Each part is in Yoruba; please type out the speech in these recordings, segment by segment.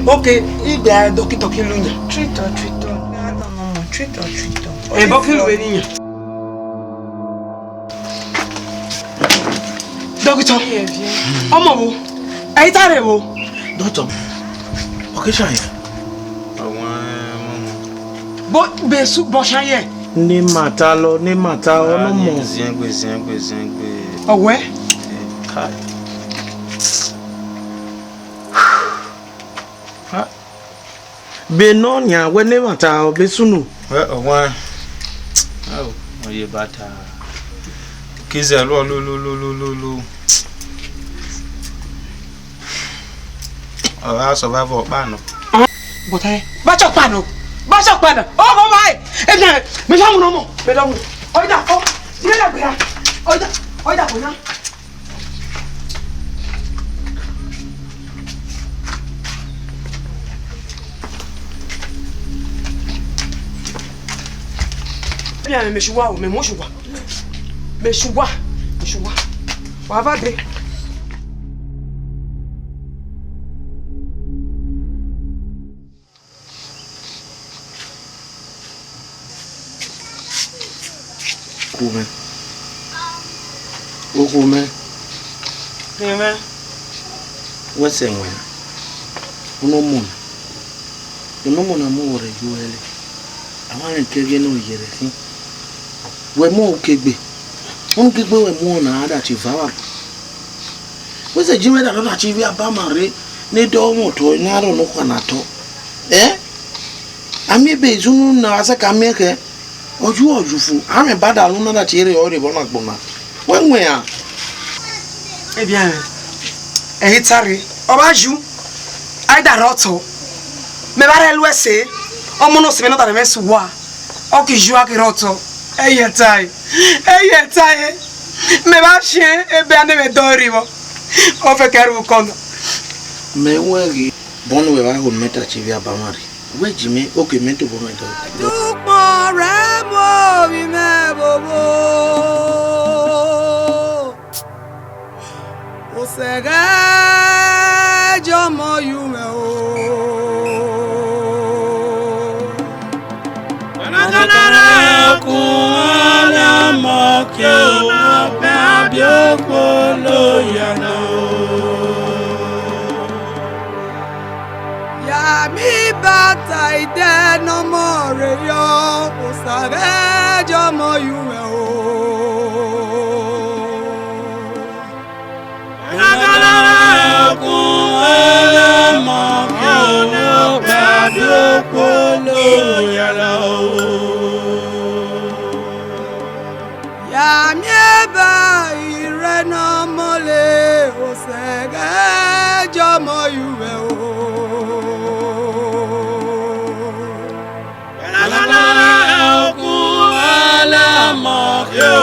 Okay, if they are doctor kilunya. Treat or. Treat or. Eh, bakil weninya. Doctor. Omo wo. Ehitare wo. Doctor. Okay, shay. Bo besu bo shaye. Ni mata no mo. Zengwe. Owe. Kai. Benonia we ne mata besunu. One. Oh, you bata. Kiza lo. Oh, I survive or bano. But I bacha pano. Oh my. Eh, me jamu no mo. Me jamu. Oida, oh. Dile bia. Oida bona. Bien, mais choua, mais moi choua. Mais choua. On va aller. Okume. Amen. Wese nwe. Unomuna mo re yuele. Amane kege no yere fi. We mo kegbe. On kegbe we mo na ada chi vawa. Wese jime da na chi bia ba mare ne do mo to na ro no kwa na to. Ami be zunu na asa ka meke. Ojufu. Ame bada lu na da chi re ore bona gbona. We nwe ya. Eh bien. Ehitare. Obaju. Aida roto. Me bare luese. Omo no se me nota de mesuwa. O ki jua ki roto. Ehitare. Me ba chien e be ane me dorivo. O fe keru kono. Me wegi bonu we ba ho meta chi bia ba mare. We jime o ke mento bo mento. Tukmo remo bi me bobo. O sega jomo yume o. Kanana kuala mokyo babio kolo yana. Ya mi bata ide no more yo. O sega jomo yume o. Kanana kuala mokyo babio kolo yana. Ya mieba ire no mole o sega jomo yuwe o. Kanana kuala mokyo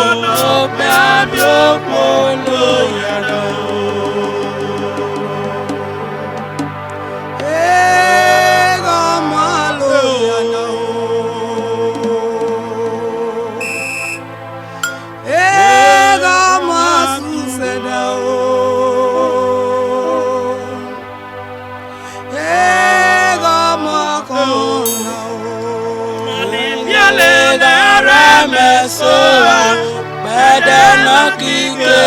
babio kolo yana. Mesoa, bedana kike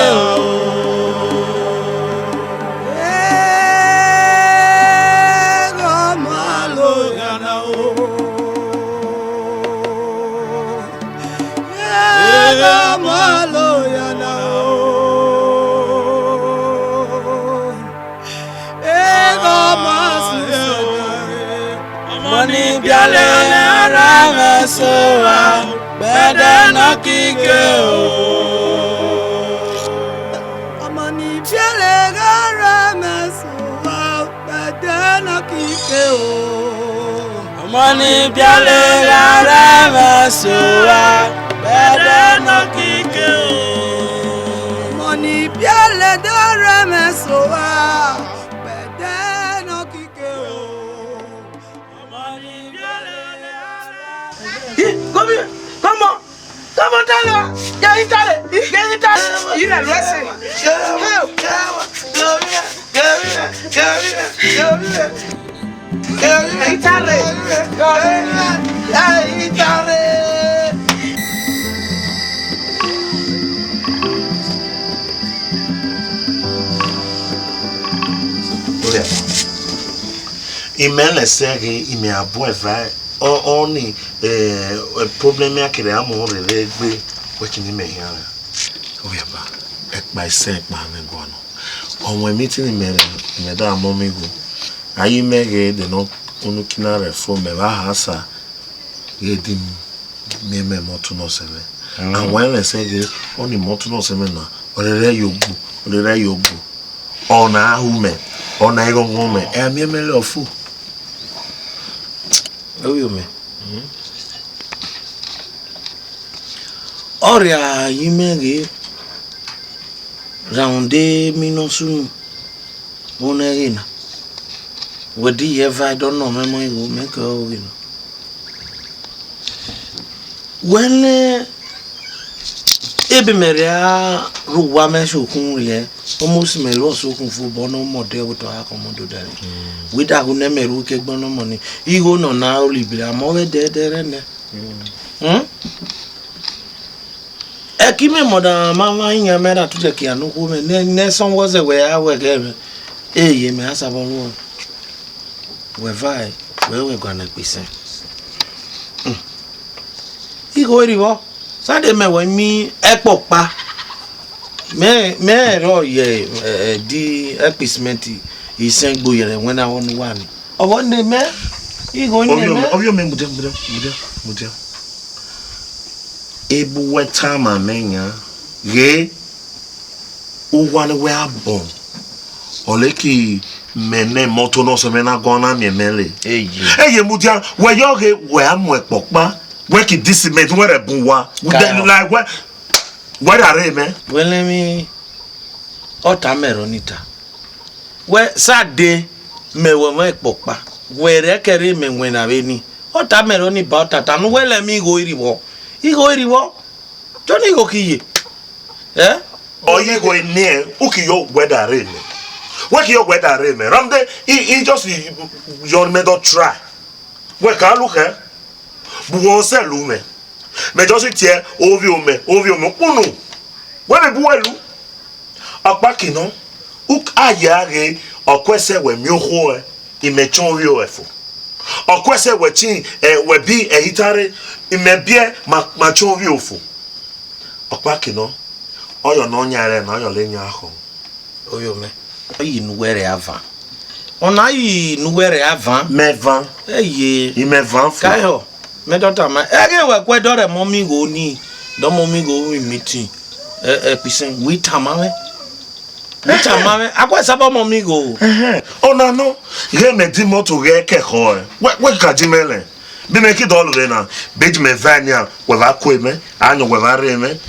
biale ara soa bede no kike Amani biale gara mesuwa bede no kike Amani biale ara soa bede no kike Amani biale gara mesuwa bede no kike Amani biale Come here. Come on. Come on, Tala. Ehitare. Ehitare. You are blessing. Help. Ehitare. Ehitare. Imele sege ime abo eva oni problem ya kire amo rele gbe wekini me hiara oya ba ekpa ise pa me gono onwe meeting mere me da amomigo ayi mege de no unu kinare fo me ba hasa yedim me moto no sele and when le sege oni moto no sele na orere yogu ona ahume ona ego ngome e mi emele ofu oyo me Oria yimege raunde minosu bonegina wadi eva I don't know memo you make o you know when ebe meria ruwa me sokun re almost me lo sokun fu bono model to akomodo dare we da hu ne meru ke gbono money igo no na olibira mo we de ne Ekime moda mama inya mera tuje ki anu ku me ne son was we awe ge ye me asabolo we vai we gonna pise igo riwo sade me we mi epopa me ro ye di episment isengbo yere when I want one owo ne me igo ne me obyo me mudia ebu wetama menya ye uwane we abon oleki mene moto no so mena gona miemele eye mudia we yoge we anu epopa we ki disiment we rebunwa like what are me well let me otameronita we sade me we epopa we rekere me nwena beni otameroni ba otata no we let me go iriwo Johnny go kiye oye go near ukiyo weather rain what your weather rain ramde he just your method try we can look bu won se lu me just tie ovio me kunu we be buelu apa kino uk ayare okwese we mi ho imechon wi efo okwese we chin we bi ehitare imebie ma chon wi ofo apa kino oyo no nyare na oyo le nya aho oyo me yi nuwere ava ona yi nuwere ava mevan eye imevan fo kayo me doctor ma ege we kwe dore mommy go ni do mommy go meeting pisen we tamame akwa sabo mommy go ona no ye me di moto ge keko we ka di mele bi me ki do lu na beji me vania we va ko me anyo we va re me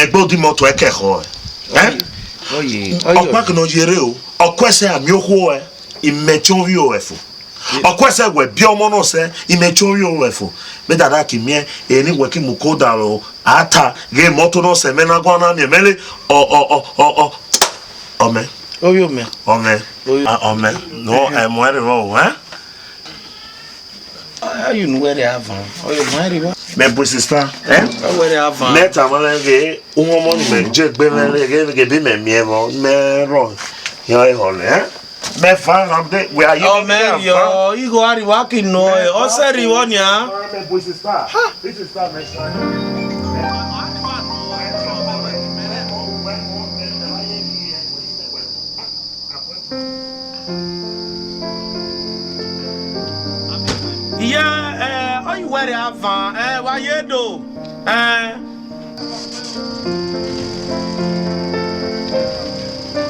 gbo di moto e keko oye okwa ko no yere o okwese ami oho imechon wi o efo okwese we bi omo no se imechon wi o efo me dada ki mi eni we ki mu ko dalo ata ge moto no se me na gwa na mi mele ome oyo me ome no I'm worried about you nuwere ava oyo mari wa me bu sister were ava meta mala ge umo me je gbe me ge bi me mi me ro yo e hole me fa ramde we are you me yo igo ari wa ki no o se ri won ya me bu sister this is that next time yeah where they have why you do?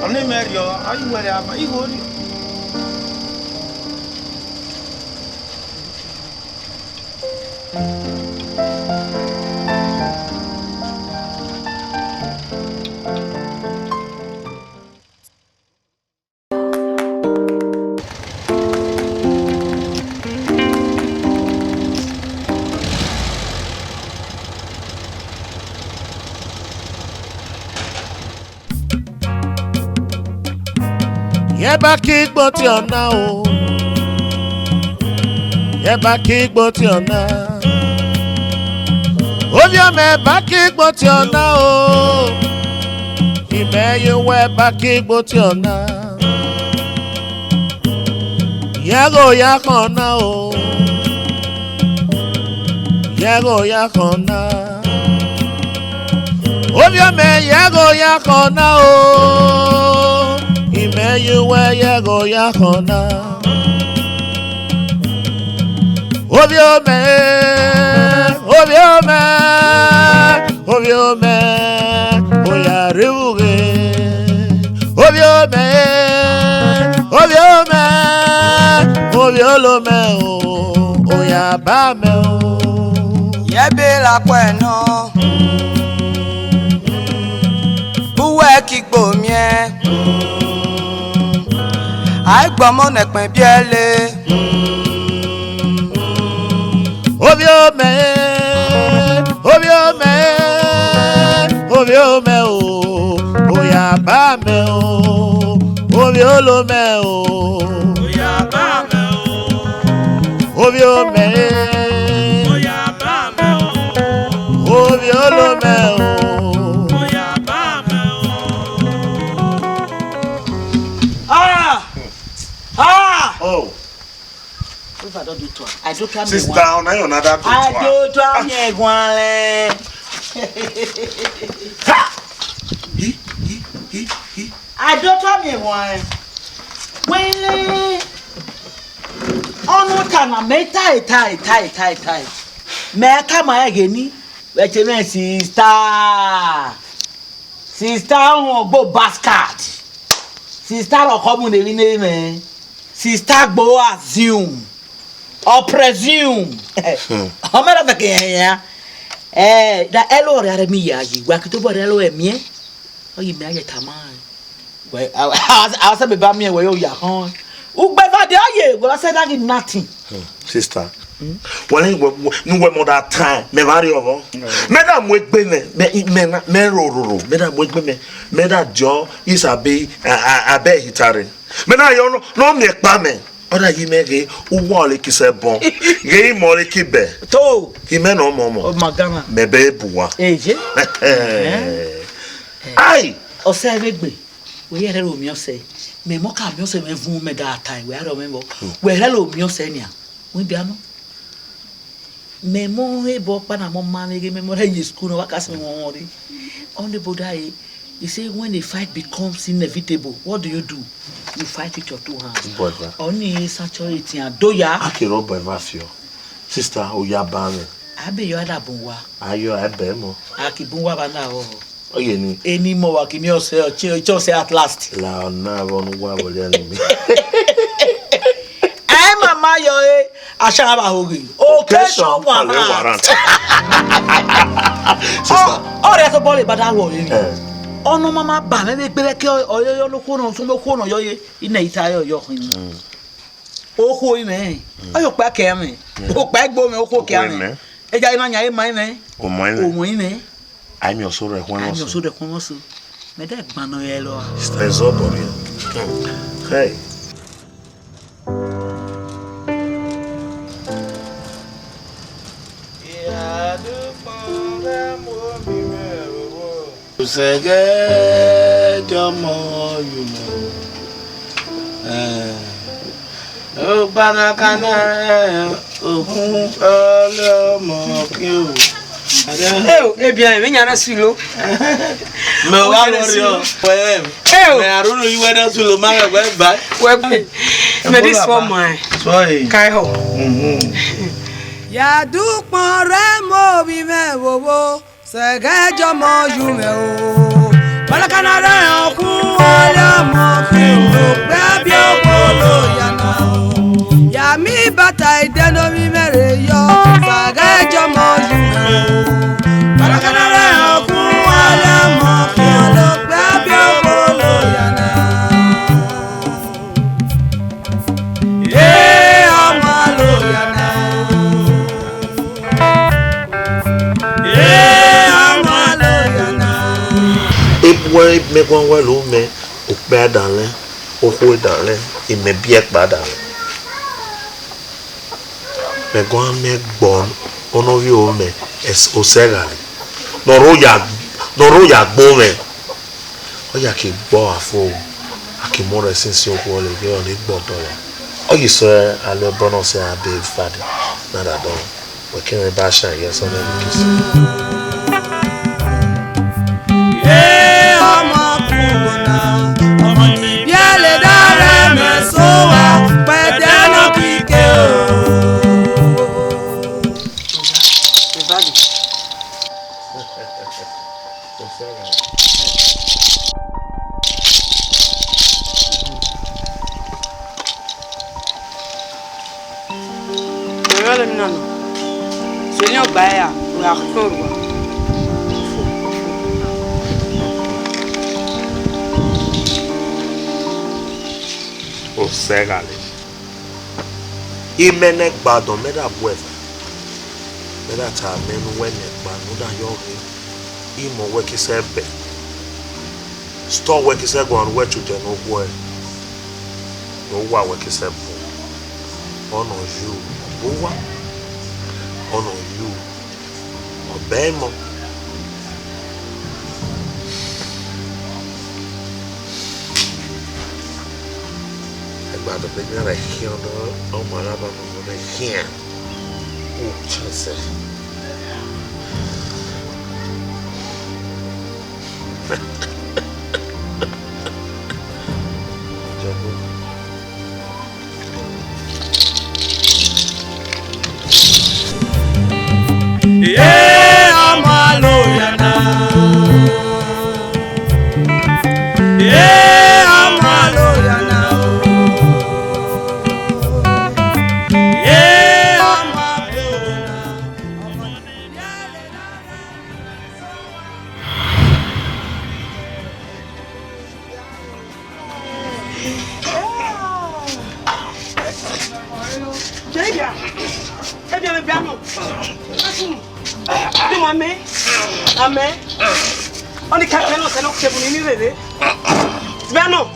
I'm not married, are you where they have you go? Yeba kick but you now. Yeba kick but you now. Ovia me back kick but you now. Ibe you we back kick but you now. Yago yakona o. Yago yakona. Ovia me yago yakona o. Ime you where you go yakona. Ovio me, oya riuge. Ovio lo me, oya ba me o. Yebe la kweno. Buwe kikbo mie. Aigbomo nekpen biele. Ovio me o, oya ba me o. Ovio lo me o, Oya ba me o. ovio me, Oya ba me o. ovio lo me o. Oya ba me o. Oh. If I don't do two, I do come Sister, now you're not that I do come here one. I do come here one. Well, on what can I make tie. Me come again. Let me sister on go basket. Sister or common name. Sister go assume. Or presume. How many of the here? The elo are me, you work to what elo me? Oh, you marry a taman. Well, I was about me where you are home. Oh, but I said I did nothing. Sister. Well, no more that time. Me marry over. Madam, wait, me roro. Madam, wait, me that jaw is a be Ehitare. Me na yo no me pa me. Oda yi me ge uwo le ki se bon. Ge mo le ki be. To. Ki me no momo. Oh, Magana. Me be buwa. Eje. Ai. O se vegbe. We here lo mi o se. Me mo ka mi o se me vun me that time. We are remember. We here lo mi o se nia. We bia no. Me mo e bo pa na mo ma me ge me mo re school no waka se me won ri. On the bodai. You say when a fight becomes inevitable, what do? You fight with your two hands. Only saturate and doya. Akiro bevafio. Sister, oya bane. Abe yo ada bunwa. Ayo abe mo. Akibunwa bana o. Oye ni. Any more wakini ose say at last. La na wonu wa wole ni. Eh mama yo ashara ba hogi. Occasion warrant. Sister. Oh, there's a ball bada wo yin. Ono mama ba me gbe ke oyoyo loko no so loko no yoye ina Ehitare yo hin. Oko ime. Ayo pa ke me. O pa gbo me oko ke me. Eja ina nya e mai me. O mo ime. Ai mi osoro e kwon oso. Me de gban no ye lo. Stress up on you. Hey. Usege jomo yumo. O banakana ohun olomo ki o. Eh bien, me nyana sulo. Me wa lorio. Me arunu yi weda sulo ma gbe ba. Me this for my. Sorry. Kai ho. Ya dukpon re mo bi me wowo sege jomo ju me o balakana re okun ala mo fi o gbe bi okolo yana o ya mi bata ideno mi mere yo sege jomo ju me o balakana re okun ala mo fi o gbe bi okolo yana amalo yana Ebwe me gwan we lo me o pe dan le o ho dan le e me bi e pa dan me gwan me gbon ono vi o me es o sega no ro ya gbo me o ya ki gbo afo aki mo re sin si o ko le ge o ni gbo to ya o yi so ale bono se a be fad na da don we ken ba sha yes on the kiss o segale imene gbadon meda buefa meda ta menu wene gba no da yo re imo we ki se be store we ki se go on we chude no boy no wa we ki se bo ono you wa ono you obemo about the big región o malaba no región chance Amen. On the cat cannot send up to me. Svano.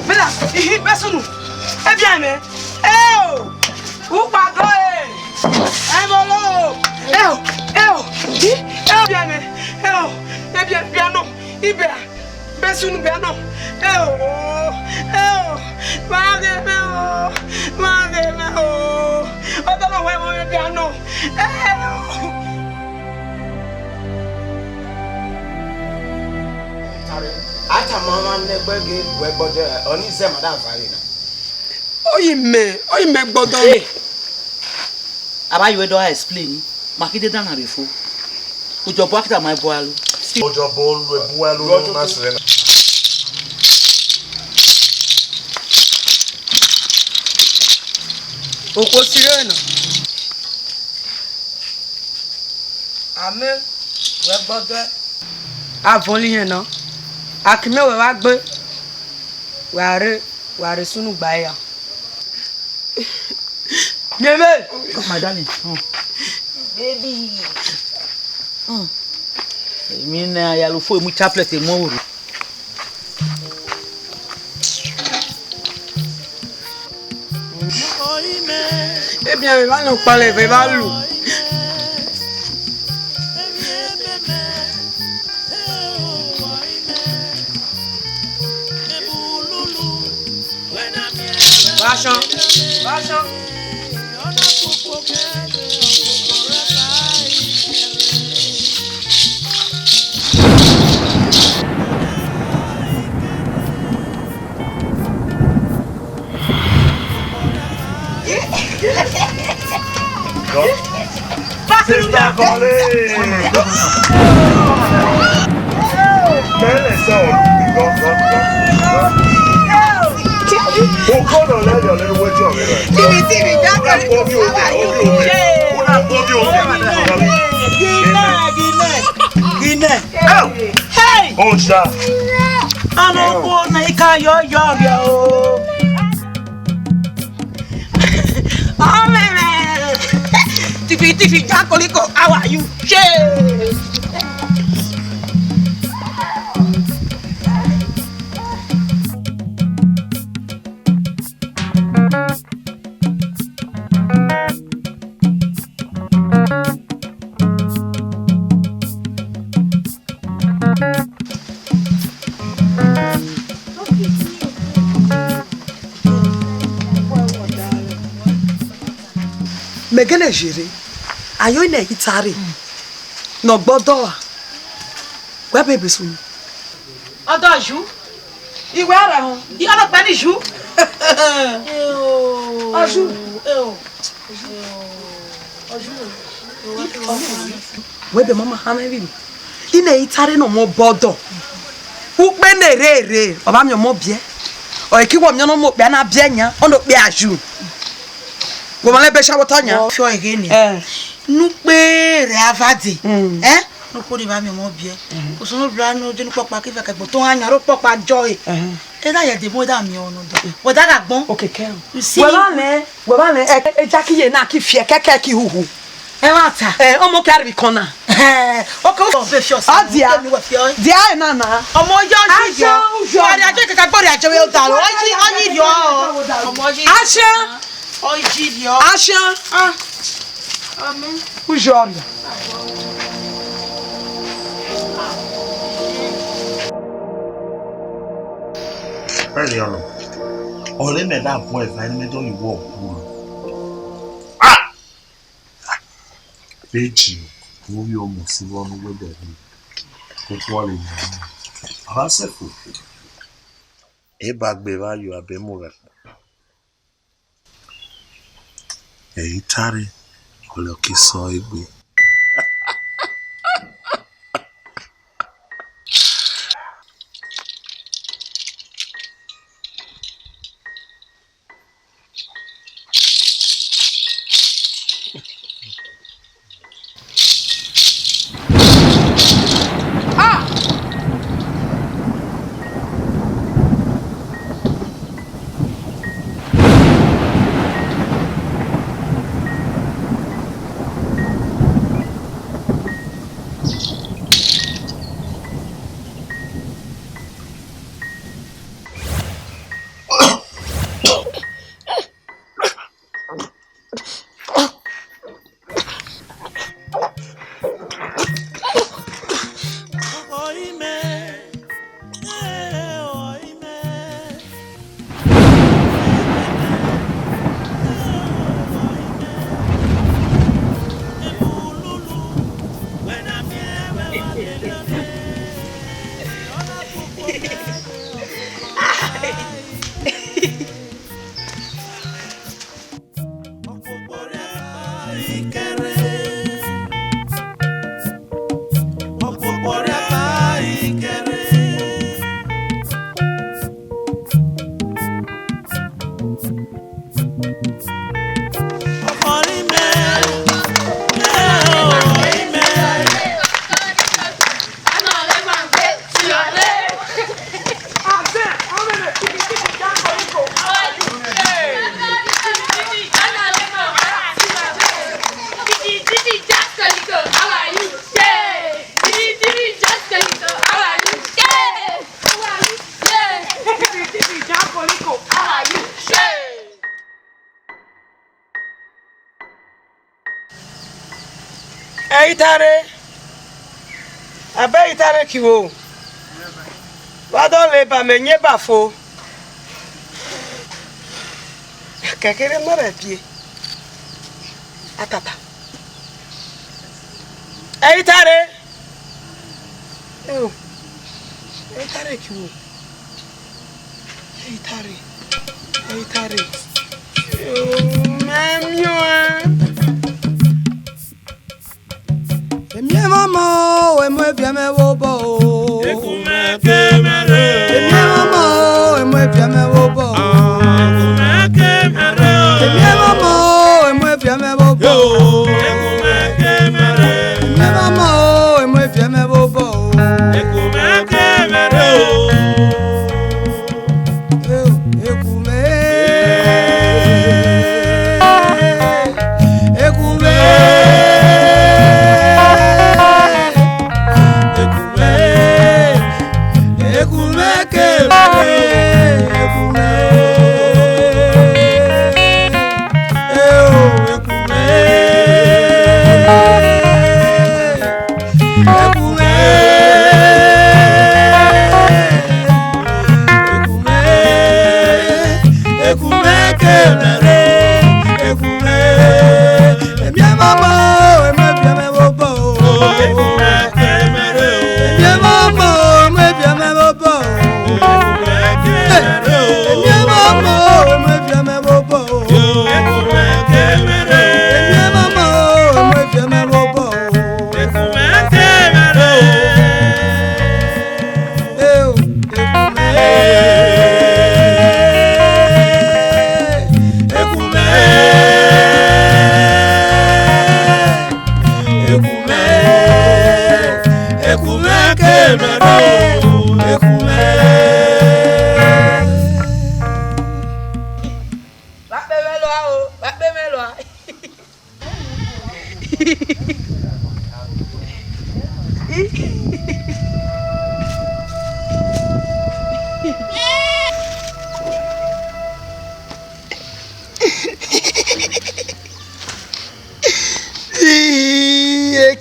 Bella, he person. Ebiane. Oh, who bago? Emolo. Ebiane. Ebiane piano. Ibea. Besun piano. Mage. I don't know where we piano. Ata mama negbe ge we gbodo oni se madam Farina. Oyi me gbodo. Abayiwe do explain. Makide dan arefo. Ojobo akita my boalu. ojobo lu ebuelu na sirena Oko sirena. Amen. We gbodo. Avoli yen na. Akime we wa gbe. Ware sunu gba ya. Meme. My darling. Baby. Mina ya lu fo mu chaplet e mo woro. Eh bien, va nous parler, va lou. Vachon. Sister Colleen. Mẹ́lẹ̀ sọ̀rọ̀ go. Ó kọ́nà lẹ́yìn ọ̀lẹ́nu wẹ́jọ́ mi rẹ̀. Tìrì jákè ní kò sábà yóò ṣe. Gine. Ó ń ṣá. Ano ko na ikayo yo. Oh meme. Tìrì jákòlíkò, how are you? Ṣé. Megene jere ayo na Ehitare no gbodo a gba bebe sunu Odo ju. Iwe ara ho. Di ala pa ni ju. aju webe mama hanevi ina Ehitare no mo bodo ukpe na ere oba mi mo bie o ekiwo mi no mo pe na bie nya ono pe aju go male be shawo tanya Fio egeni. Nu pe re avadi. Nu ko ni ba mi mo bie. O so no bra no je nu popa ki fe ka gbo to anya ro popa joy. E da ye de mo da mi onu do. Wo da ga gbon. okay ke You see. we ba le e jakiye na ki fie keke ki huhu E wa ta. omo kari bi kona O ko o fe fio sa. Adia. Mi wa fio. dia na na Ọmọ yo ji yo. Aṣọ, Wa da je kaka gbori ajo we o da lo. Oji yo. Ọmọ ji. asha Oji yo. asha Amen. ujori Bẹ́ẹ̀ni ọ̀nà. Ọ̀rẹ́ mẹ́ta fún ẹ̀fà ẹni mẹ́tọ́ ìwọ òkúrò. Méjì orí ọmọ sí wọnú wẹ́dẹ̀ mi. Kó tí wọ́n lè yàn án. Àwa sẹ́kù. Ìbá gbé báyọ̀ abẹ́mú rẹ̀. Ehitare ọ̀lọ́kì sọ égbé. Ehitare abe Ehitare kiwo wado le ba menye bafo kekere mara pie atata Ehitare Ehitare kiwo Ehitare mamio Emi mama o emo ebia me wo bo. Ekume kemere. Emi mama o emo ebia me wo bo. Ekume kemere. Emi mama o emo ebia me wo bo. Ekume kemere. Emi mama o emo ebia me wo bo. Ekume kemere. Ekume.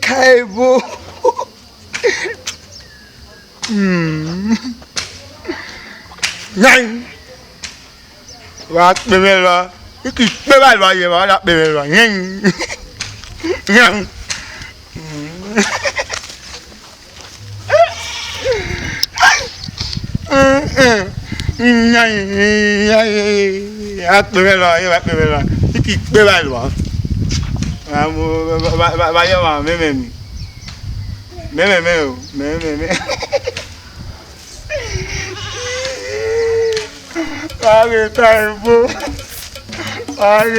Kaibo. Nine. What the hell? You keep the ball you are not the hell. Yang. You keep the ball. Vaya va, me. Ay, Kaibo. Ay,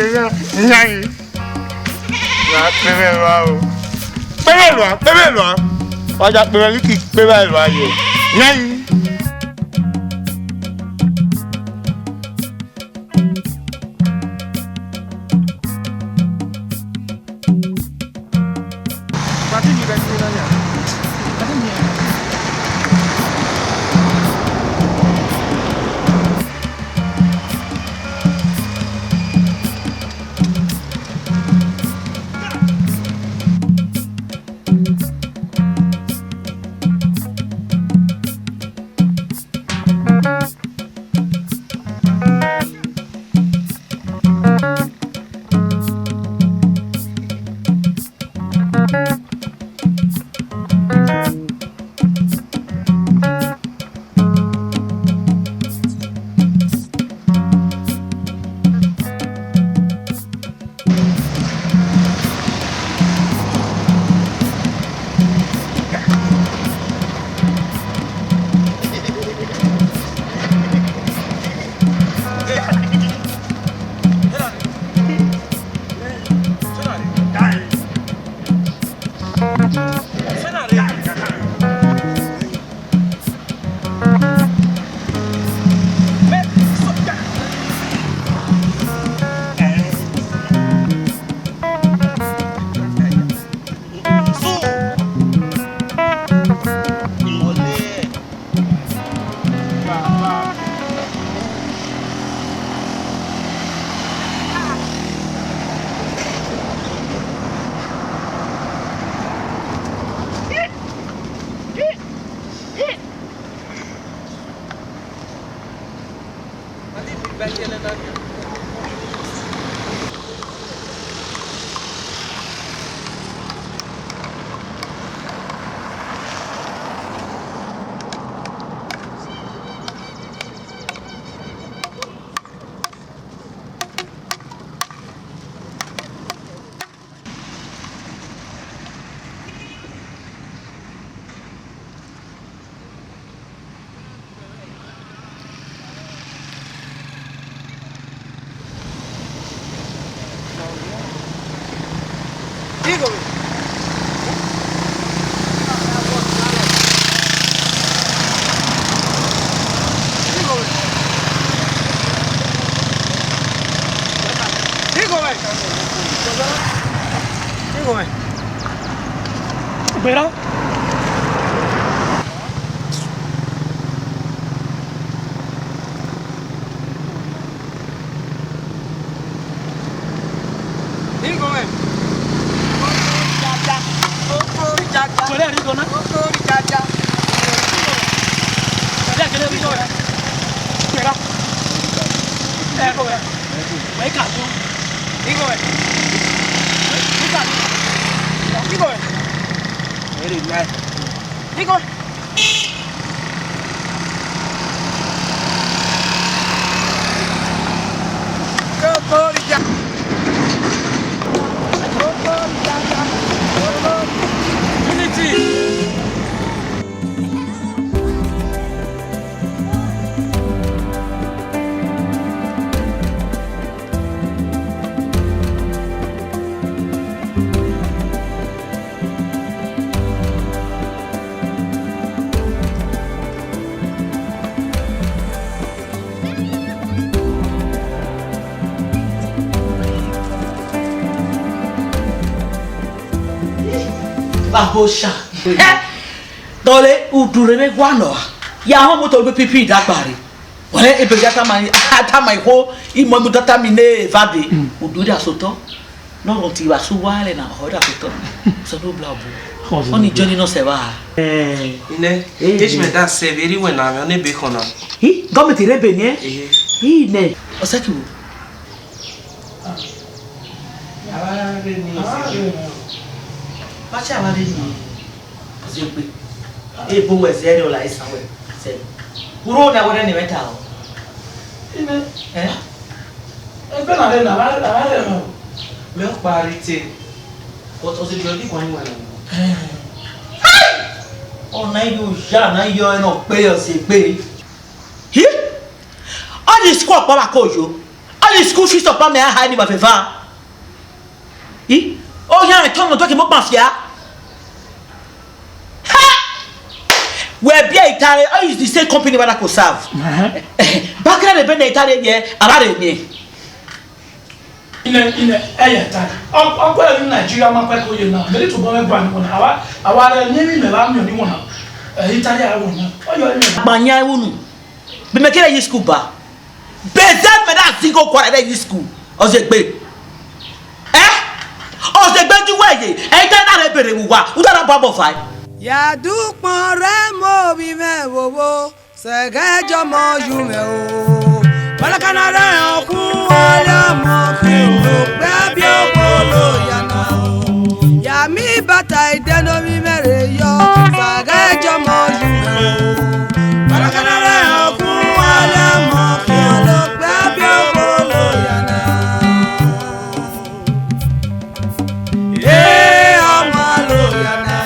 ñay. La primero. Bébelo. Vaya, bébelo que bébelo ahí. Ñay. Pero Bahosha. Dole udureme gwano. Ya ho moto be pipi da gbare. Wale e be jata mai ho imo mu data mi ne vade. Uduri asoto. No ronti wa so wale na ho da soto. So do blabo. Oni Johnny no se va. Ine, me da severi wena me one be khona. Hi, gometi rebe ni e? Hi ne. Osaki wo. Aba re ni. Machi awade ni. Ozegbe. E bo we zeri o la Esan we. Se. Uro na wore ni meta o. Ine, Eh? e be na re na me o pari te. But ozegbe odi kwani wena. Ona yo ja na yo e no pe o se pe. Hi? All the school pa ba kojo. All the school fees pa me ha ni ba fefa. Hi? Oh yeah, I told you to mo mafia. We be Ehitare, I use the same company where I could serve. Back then, the Ben Ehitare here, about me. In Ehitare. I'm going to Nigeria, my people, you know. Very to go and one. Our name is Lamio, you want. Ehitare, I want. Oh, you are Manya, wunu. Be making a school bar. Bezat me that single quarter day school. Ozegbe. Ozegbe way. Ehitare bere wa. Udara babo fai. Ya dupon remo bi me wowo segejo mo jume o wala kanara okun wala mo kindo gbe bi opolo yana o ya mi bata ideno mi mere yo segejo mo jume o wala kanara okun wala mo kindo gbe bi opolo yana amalo yana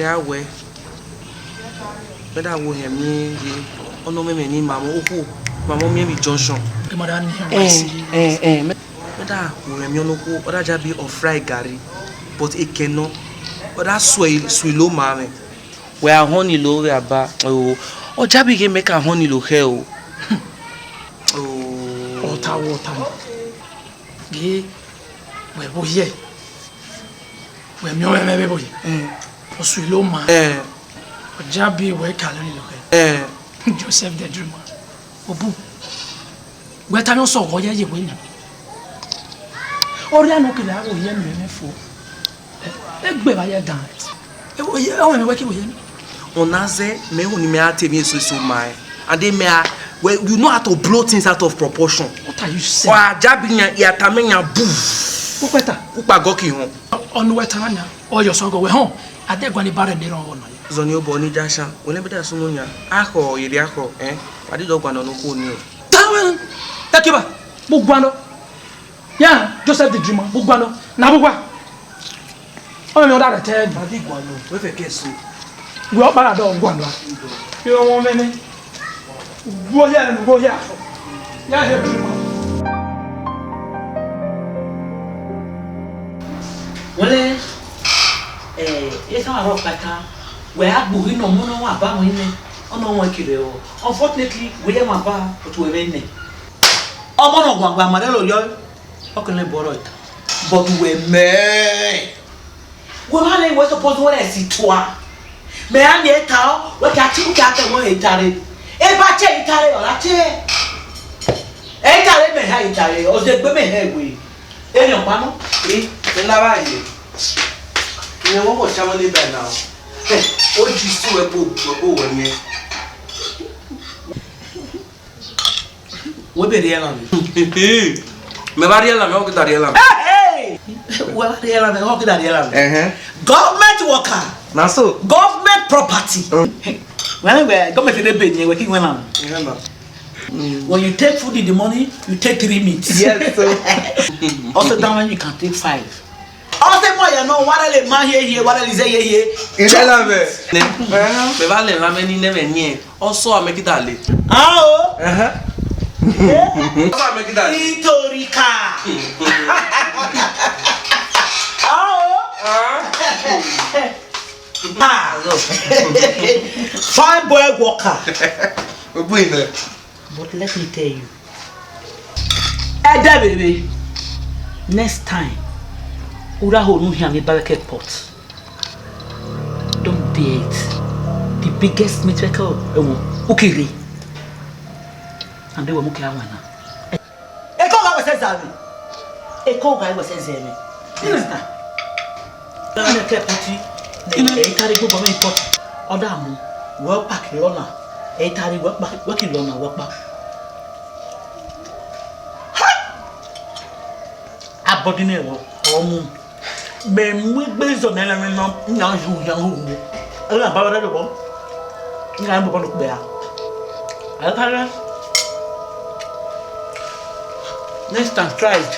Awe better wo him ni ono me ni mama oku mama me be junction Madam me Other Uremionoko, other Jabi or fry gari, but it cannot. Other swilo mame. Where honey low, we are back. Oh, or Jabi can make a honey low hell. Oh, water. Gay, where boy, where me boy. Or swilo man. Or Jabi, where calorie look. Joseph the dreamer. Obu. Where time you saw what you win. Or ya no kile awo ye me fo egbe ba ye dance o me working with him onaze me hu ni me atemi so my and they me well you know how to blow things out of proportion. What are you saying? Wa jabinya ya tamenya bu popeta upa goki hon onu wetanya o yo so go we hon adegwa ni bare dey ron won zoni obo ni jasha wole beta sumunya akọ iri akọ padi do gwa no ko ni o tawen takiba bugwano. Yeah, Joseph the dreamer. Bugwano. Na bugwa. Oh, me order the third. Padi gwano. We fe keso. We all para do gwano. You don't want me. Go here and go here. Yeah, here dreamer. Wole esa wa rokata. We agbu no mo no wa ba mo ine. Ono won kire o. Unfortunately, we am aba but we be ne. Omo no gwangwa marelo yo. Okay, but we may. Woman, we're supposed to see toi. May I get out? What can you get the way Ehitare? If I tell Ehitare or I tell Ehitare, may I Ehitare or the women headway? In your panel, the lava here. You know what I'm only by now. What you see a book over me? What be the enemy? Me variela me hoki dariela. Hey! Well, variela me hoki dariela. Government worker. Na so. Government property. When we government dey pay you working well. Remember. When you take food in the morning, you take 3 meats. Yes, so. Also that one you can take 5. Also more you know what le man here, what le say here. Irela me. Me vale la me ni never nie. Also I make it dale. Ah oh. Also I make it dale. Itorika. Fine boy worker. But let me tell you, Eda baby, next time, Ura ho nu hiame barricade pot. Don't dare it. The biggest miracle, ukiri. And they were muki awana. Eko ga wese zami. Eko ga wese zemi. Understand? Na ke poti. Ehitare go bo me pot. Oda mu. Wo pack lona. Ehitare wo ki lona wo pa. Abodine wo omu. Me mu gbezo na me no nya ju ya hu. Ala ba ba do bo. Nga bo no be a. Ala next time try it.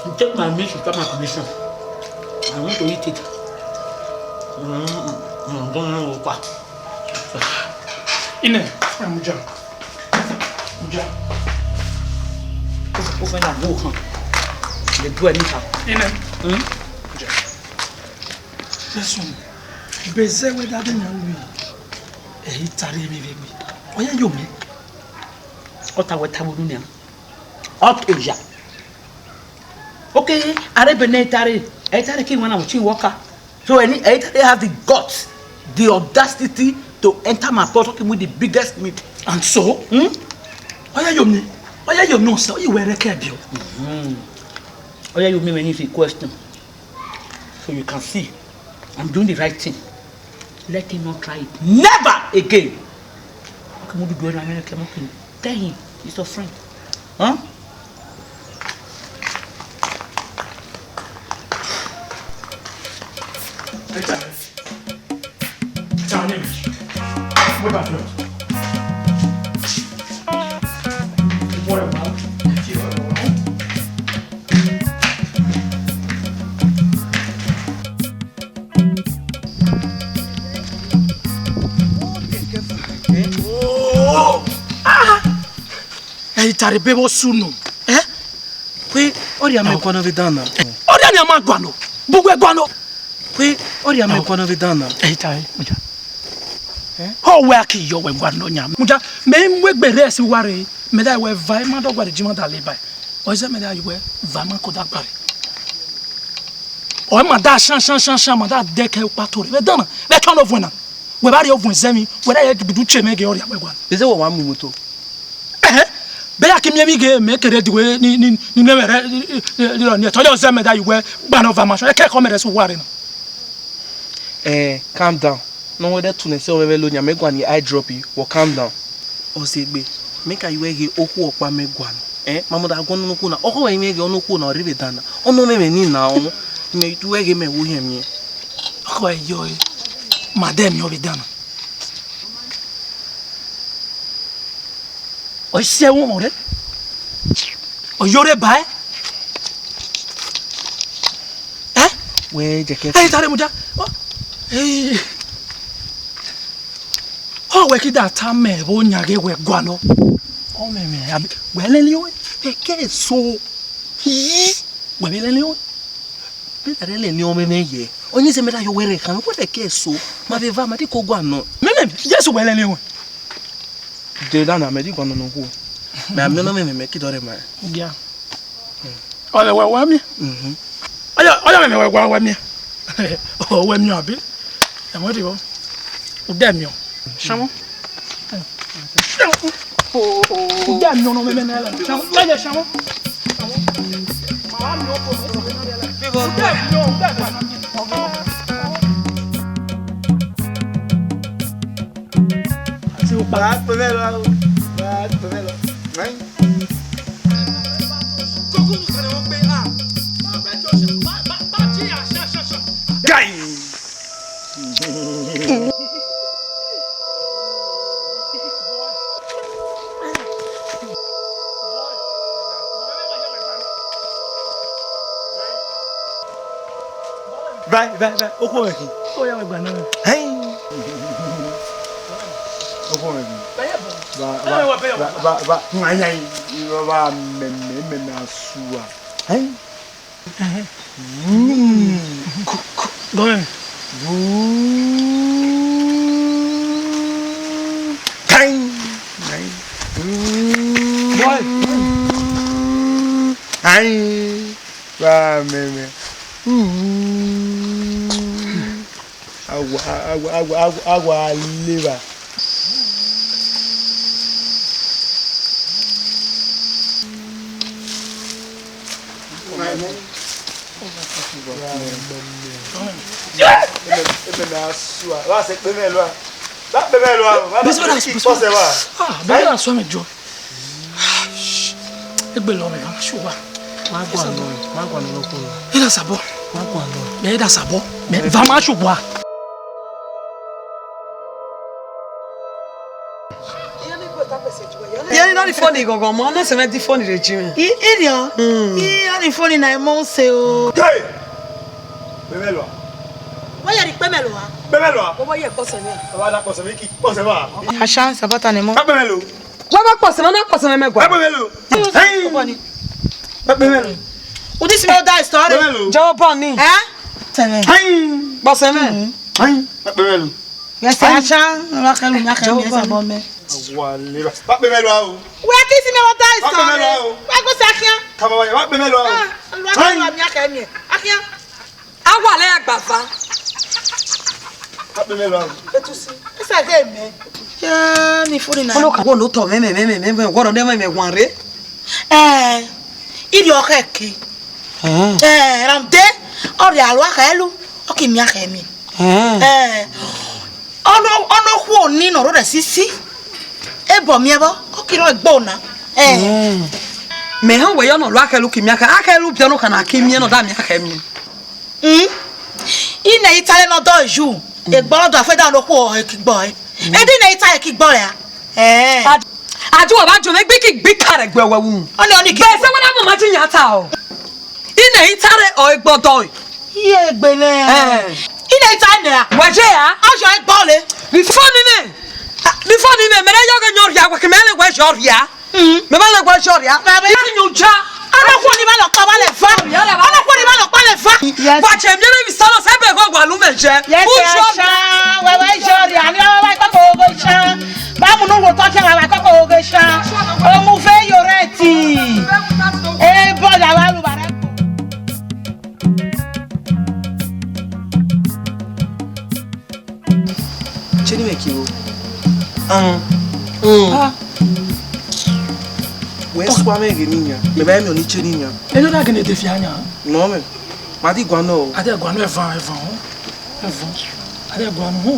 You take my meat without my permission. I want to eat it. Don't know what. Ine, Muja. Muja. Open your book. The do anything. Ine. Muja. Listen. Beze we dade nya wi. Ehitare mi bi. Oya yo mi. Ota we tabu dunia. Otoja. Okay, Arabene Ehitare king wana uchi worker. So any Ehitare have the guts, the audacity to enter my pot talking with the biggest meat. And so, Oya yo no so you were rekebio. Oya you me when if you question. So you can see I'm doing the right thing. Let him not try it. Never again. Come on, do it. Tell him he's your friend. Huh? Ehitare bebo sunu. Ori amekwana vidana. Ori ani amagwano. Bugwe gwano. Kwe ori amekwana vidana. Ehitare muja. Ho we aki yo we gwano nya. Muja me gbere si ware. Me da we vai ma do gware jima da le bai. O se me da we vai ma ko da gbare. O ma da shan ma da de ke patori. We dana. We turn off na. We ba re off zemi. We da ye dudu cheme ge ori we gwano. Beze wo wa mu moto. Be ya kimi mi ge me kere diwe ni ne mere ni tojo se me da iwe gba over ma so e ke ko mere so ware na. Calm down. No whether to ne se o me lo nya me gwan I drop you. Wo calm down. O se gbe. Make you ge oku opa me gwan. Mama da gwan no ku na. O we me ge onu ku na ribe dana. Onu me ni na onu. Me tu we ge me wo hiem ye. O yo madam yo be dana. O se won mo re. O yo re bai. We je ke. Ehitare muja. Oh, we kida ta me bo nyage we gwano. Oh me abi we lele o. Ke so. Yi. We lele o. Be da lele ni o me ye. Onyi se me da yo were kan ko de ke so. Ma be va ma di ko gwano. Me yes we lele o. De da na me di gwano no ku. Me am no me ki dore ma. Yeah. Ole we wa mi. Oya me we wa mi. Oh, we mi abi. E mo di o. O de mi o. Chamo. O de mi o no me na la. Chamo. Oya chamo. Ma mi o ko me na la. O de mi o, de ba na mi. Ati o pa Pemelo. Vai. Coco no cara o pe a. Ba jo se ba ti a sha. Gai. Vai. O ko aqui. O ya we gba na. Hey. O ko aqui. Ba. Ngai. Ba me na sua. Hey. Go ahead. Boy. Ai. Ba me. Agua liva. Bẹ́ẹ̀ sọ mi jọ. Egbe lo me kan so wa. Ma gwa no ko. Ida sabo. Ma gwa no. Me ida sabo. Me va ma so wa. Yẹn náà ní fọ́ọ̀nì gangan mọ́ ọ́nà sẹ́mẹ́ tí fọ́ọ̀nì rẹ̀ jí mi. Ìrì ọ́ ìyá ní fóònù náà mọ̀ ń ṣe o. Bemelo. Wọ́n yẹ ní pẹ́mẹ́lò wa. Bemelo. Bọ́bọ́ yẹ kọ́sẹ̀ ní. Baba da pọ̀sẹ̀ méjì. Pọ̀sẹ̀ wa. Àṣà sàbátà ni mọ́. Bemelo. Wọ́n bá pọ̀sẹ̀ mọ́ náà pọ̀sẹ̀ mẹ́mẹ́gbà. Bemelo. Bemelo. O ti sinmi o da ìsọ̀rọ̀. Bemelo. Jọ̀wọ́ pọ̀ ní. Tẹ̀lé. Pọ̀sẹ̀ mẹ́. Bemelo. Yẹsẹ̀ àṣà ńlákẹ́lù ńlákẹ́lù yẹsẹ̀ bọ́ mẹ́. Agua liva. Bemelo o. Wọ́n ti sinmi o da ìsọ̀rọ̀. Wọ́n kò sí akíyàn. Kama wa bemelo o. Olùwàkẹ́lù àmì akẹ́mi ẹ̀. Akíyàn. Awọ alẹ́ àgbàfà. Bemelo o. Ẹsẹ̀ dé mẹ́. Yẹ́ ní fóònù náà. Olùkọ́ àwọn olùtọ̀ mẹ́mẹ́mẹ́mẹ́ gbọ́dọ̀ dẹ́mẹ́mẹ́ wọn rẹ̀. Ìrì ọkọ̀ ẹ̀kẹ́. Ramde ọ̀rẹ́ àlọ́ akẹ́lù ọkì mi akẹ́mi. Ọ̀nà kú òní nọ̀rọ̀ rẹ̀ sísí. Ebọ̀ mi ẹbọ ọkì náà gbọ́ ọ̀nà. Mɛ hã wɔ yɔ nɔ lɔ akɛlu kimi akɛlu bia no kana kimi no da mi akɛmi. Ina Italian no do ju. E gboro do afeda no ko e ki gbo e. E di na Italian ki gbo ya. Aju wa ba jo me gbi kare gbe wa wu. Oni ki. Be se wona mo ma tinya ta o. Ina Italian o e gbodo. Iye gbe le. Ina Italian. Wa je ya? Ajo e gbo le. Before ni me mere yo ga nyor ya wa kemele wa jor ya. Me ba le wa jor ya. Ba ba nyu cha. Ọlọ́kùnrin má lọ pa wá lè fa. Ọlọ́kùnrin má lọ pa lè fa. Bàjẹ́ mi lè fi sọ́nà sẹ́bẹ̀ gbọ́gbà ló mẹ̀jẹ̀. Yẹ́sẹ̀ ṣá wẹ́wẹ́ ìṣòrí àní ọwọ́ ìkọ́kọ̀ ogo ṣá. Báwo ló wò tọ́kẹ́ wà wá ìkọ́kọ̀ ogo ṣá. Òun fẹ́ yọrẹ́ tì. Ẹ bọ́ọ̀lù àwọn alùbàrẹ́. Ṣé ní mẹ́kì o? Wẹ́ẹ́ sọ amẹ́rẹ̀ níyàn. Bẹ̀bẹ̀ mi ò ní ṣe níyàn. Ẹjọ́ náà gẹ̀nẹ̀ tẹ̀ fi àyàn. Non mais, m'a dit quoi non? Adé guano ẹ̀fọn. Adé guano hó.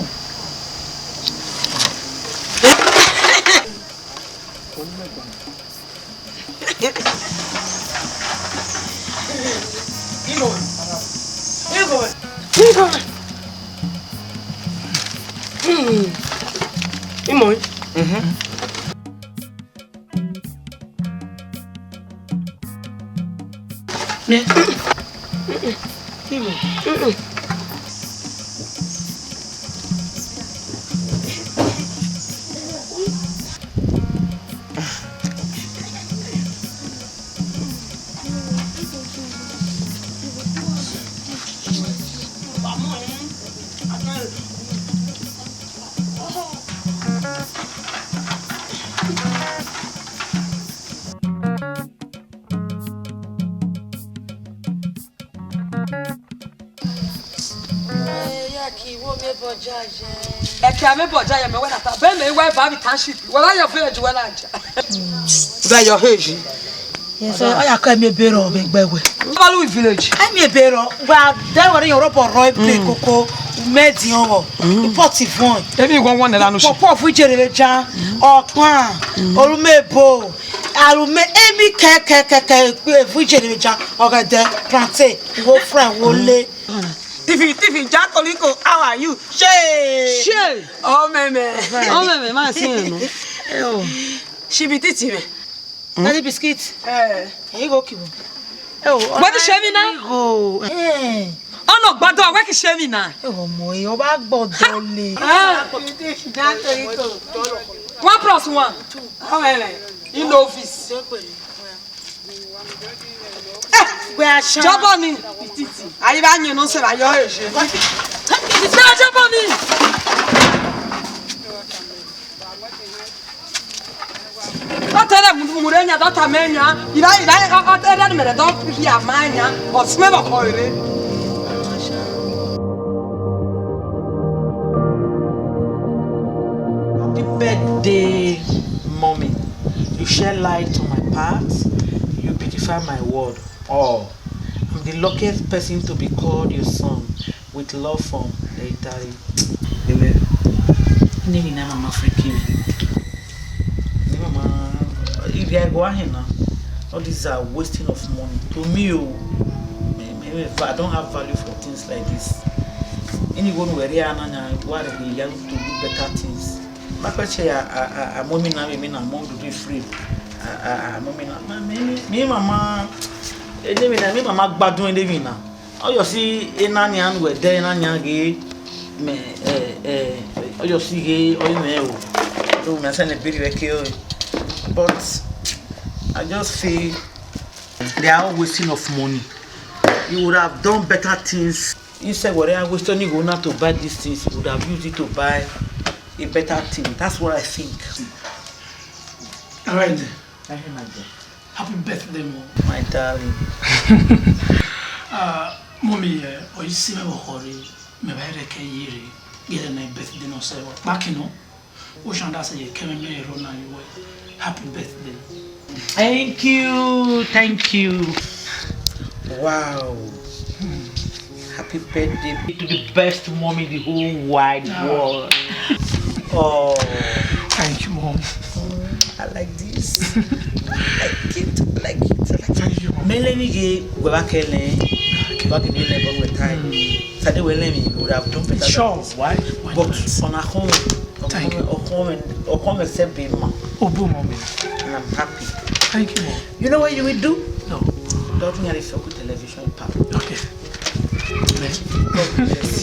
Imoy. Eke ame boja ya me wena ta be me we ba bi township wala your village wala aja Be your age. Yes, oya ko mi ebero be gbegbe. Balu village. Ai mi ebero, gba de wori Europe ro ipe koko medi owo. Import phone. Ebi gwon na lanu shi. Popo fu jerere jan, opan, orumebo, arume emi keke fu jerere jan, ogede, plantain, wo friend wo le. TV Jack Oliko, how are you? She. Oh meme, ma si no. She be titi me. Daddy biscuit. Here you go kibo. What is she na? Oh. Ono gbado we ki she mi na. Omo e o ba gbodo le. Jack Oliko. 1+1. Oh meme, in the office. Jabo ni titi. Ayi ba yin no se ba yo eje. Jabo ni. Otere murenya data menya. Ira otere mere do ya manya. Osme ba koire. Happy birthday, mommy. You shed light on my path. You beautify my world. Oh, I'm the luckiest person to be called your son. With love from Ehitare. Amen. Name na mama freaking. Mama, if I go ahead now, all these are wasting of money. To me, I don't have value for things like this. Anyone where they are now, what are young to do better things? Back when a mommy now, I mean, a mom to be free. Mommy now, me mama. Me mama gbadun elevi na. Oyo si enani an we de enani ge me oyo si ge oyo me o. So me say na biri weke o. But I just feel they are all wasting of money. You would have done better things. Instead what they are wasting you go now to buy these things, you would have used it to buy a better thing. That's what I think. All right. Happy birthday, Mom. My darling. Mommy, you see me hurry. Me buy ke yiri. Get a birthday no say what. Back no. Ocean that say you came me run and you happy birthday. Thank you. Wow. Happy birthday to the best mom in the whole wide world. Oh, thank you, Mom. I like this. I like it. Thank you, Mom. Melanie gave back in the level with time. Saturday would have done better. Sure. Why? But on a home, or home except be mom. Oh, boom, Mommy. And I'm happy. Thank you, Mom. You know what you will do? No. Don't worry, television pap. Okay. God bless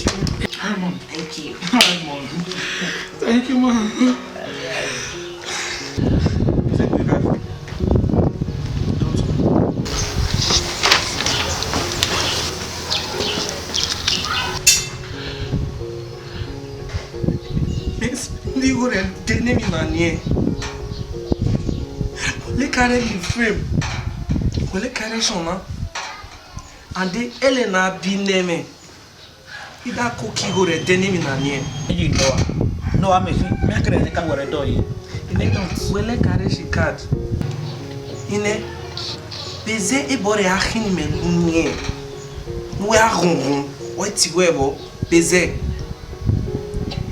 you. Hi, Mom. Thank you. Hi, Mom. Thank you, Mom. you go there, they name me man. They carry me frame. They carry son, and they Elena be name. If that cookie go there, they name me man. You know, no, I'm a maker. They can't wear a door. Well, carry she card. Ine, beze e bore achin me lunye. We are ronron. What's webo? Beze.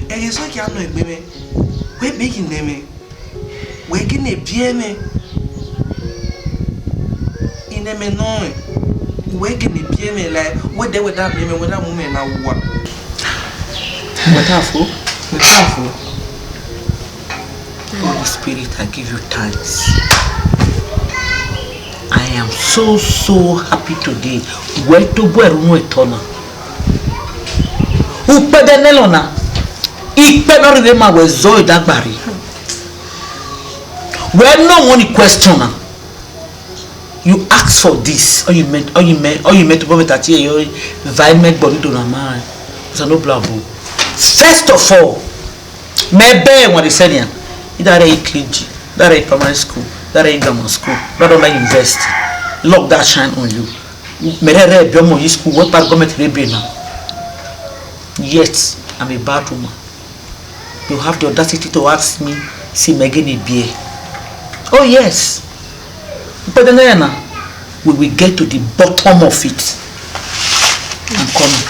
E yeso ki ano ebeme. We making them. We getting a bien. Ine me no. We getting a bien like what they would have me with that woman now. What? Wonderful. Wonderful. Holy Spirit, I give you thanks. I am so happy today. Where to go no etona. Upe de nelona. Ipe no rema we zoe dagbari. Where no one question. You ask for this, or you meant to put that here. You environment body to na man. It's no blabo. First of all, maybe what is saying. That is clergy, that is primary school, that is grammar school, that is university. Lock that shine on you. Merere biomo yi school, what part government rebe now? Yet I'm a bad woman. You have the audacity to ask me, see Megan beer. Oh yes. But then we will get to the bottom of it. I'm coming.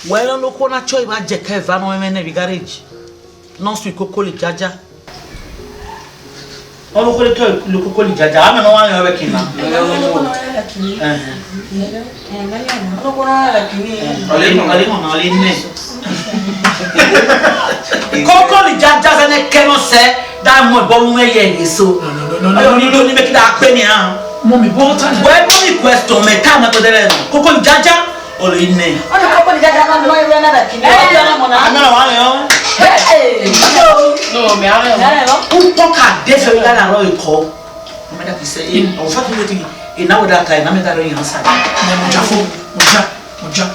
Well, no corner choy ma jeke va no mene bi garage. Non sui kokoli jaja. O lo kole to lo kokoli jaja. Ame no wa yo be kina. Ole ne. Kokoli jaja se ne keno se da mo bo mu ye so. No ni make that pe ni ha. Mommy bo ta. Well, mommy question me ta na to dere. Kokoli jaja. Ole ne. Ona kapo ni jaja na no iwe na da kini. Ana wa yo. No, me ara yo. Upoka de fe ya na ro iko. Me da ki say o fa ku wetin e na we that time na me da ro yan side. Moja.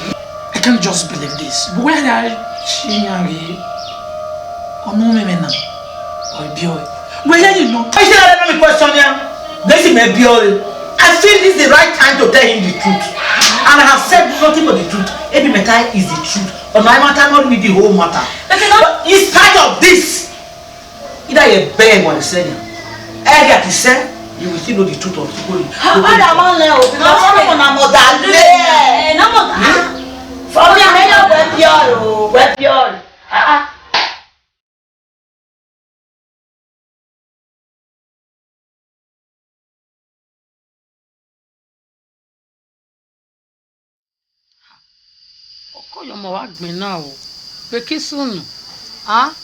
I can't just believe this. But where are she ari? Ono me na. Oi bio. Where you know? I say that me question ya. This me bio. I feel this is the right time to tell him the truth. And I have said nothing but the truth. Every matter is the truth. But my matter not be the whole matter. But in spite of this, either you beg or you say, you say, you will still know the truth of the story. How about that man now? Because I'm not more than there. No more than. For me, I'm not web your. Yo mo wa gbin na o pe kisunu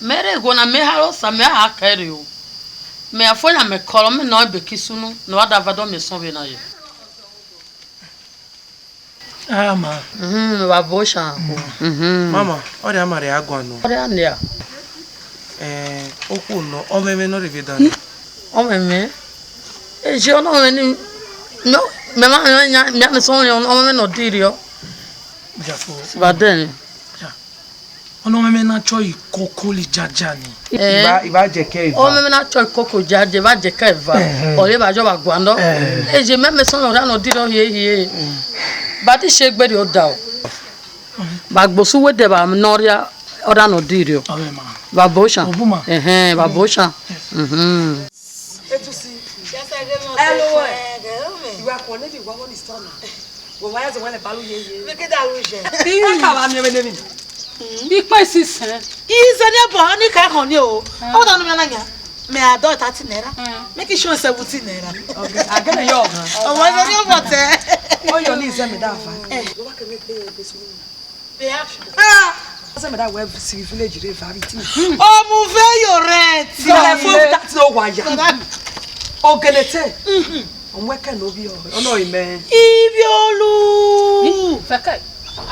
mere go na me haro sa me ha kere o me afonya me koro me na be kisunu no wa da vado me so be na ye Ma wa bosha Mama, ore amare agwa no. ore ania Oku no, o meme no revedan. o meme e je ono me ni no me ma nya me so yo o meme no dirio Jafo. Baden. Ono meme na choy kokoli jaja ni. Iba jeke eva. O meme na choy koko jaje ba jeke eva. O le ba jo ba gwando. E je meme so no ra no diro ye. Ba ti se gberi o da o. Ba gbosu we de ba noria o ra no diro. Ba bosha. Ba bosha. Etusi. Hello. Iwa ko le bi wa won is turn. Wo wa ya ze won le balu ye. Me ke da lu je. Bi ka ba mi me mi. Bi pa sisan. Ize ni bo ni ka kan ni o. O da no me na nya. Me ado 30 naira. Make it show 17 naira. Okay. Agene yo. O wa ze ni o bote. O yo ni ize me da fa. Wo wa ke me play be su. Be action. Ase me da web city village re fa bi ti. O mu fe yo rent. Yo le fo that no wa ya. O gelete. Onweke no bi o. Ono ime. Ibi olu. Feke.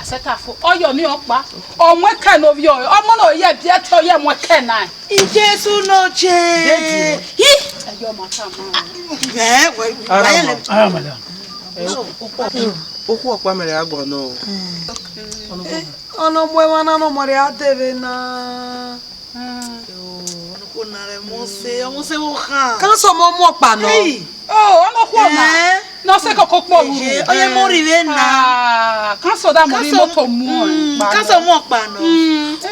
Aseta fo. Oyo ni opa. Onweke no bi o. Omo no ye bi e to ye mweke na. Ijesu no je. Hi. madam. Okwu ọkwa mere agbọ no. Ono mwe wana no mori atere na. Ko na re mo se wo kan. Kan so mo mo pa no. Oh, ono ko na. No se koko po mu. Oye mo rive na. Kan so da mo ri moto mu. Kan so mo pa no.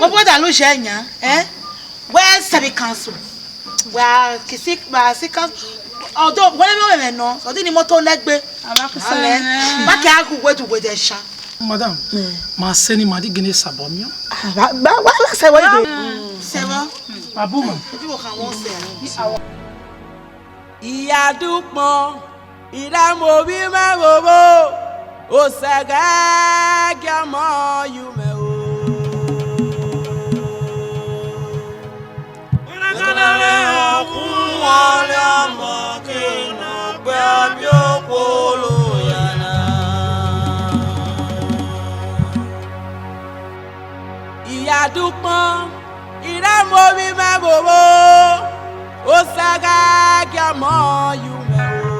Mo boda lo se yan, Where sabi council? Where kisi ba si council. Although when we no, so di moto legbe. Abakuse. Ba ke agu wedu wede sha. Madam, ma seni ma di gine sabomio. Ba se we de. Se wa. Abuma. Obi wo kan won se. Iya dupon, ira mo bi ma bobo. O saga gamo yume o. Una kanare okun wale amo kinu gbe mi opolo yana. Iya dupon, ira mo bi ma bobo. O saga gamo yume o.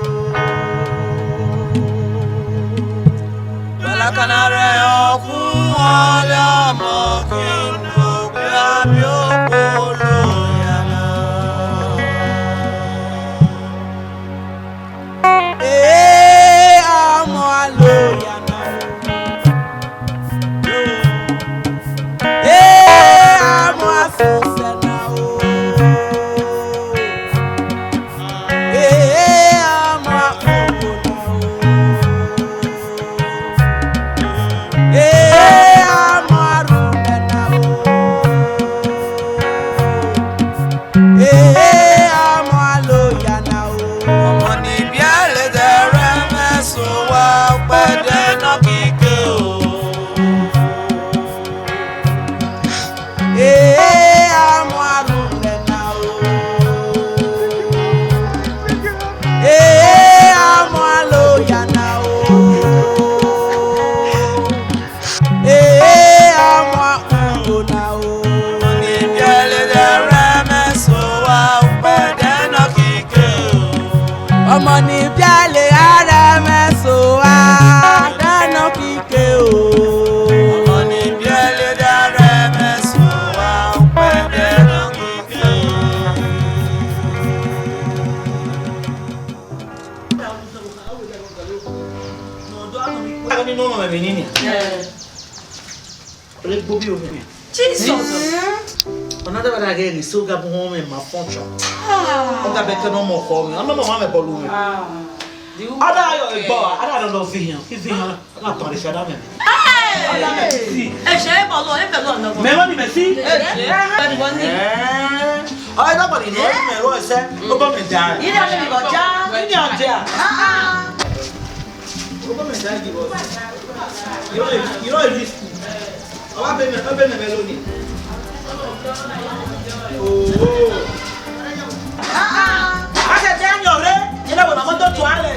Bala kanare okun wale amo kinu gbe mi opolo yana. Amo alo yana. Amo asusena o. Ọmọ ní bíálé ara mẹ́sàn wá dáná kíké o. Ọmọ ní bíálé ara mẹ́sàn wá pẹ́ dáná kíké o. Jesus. Another one again is so got home in my function. Oga better no more for me. I'm not my balloon. Ada ayo egbo, ada don't know vision. Vision na ton le shada me. Hey! E se bolo, e pelo no. Me woni me si. Bani woni. Ay na bani no, me ro ese. O ba me da. Ina me go ja. Ina ja. O ba me da gi bo. You know this. Oba be me meloni. Oh. Ase je anyore, ina bo na mo to tuale.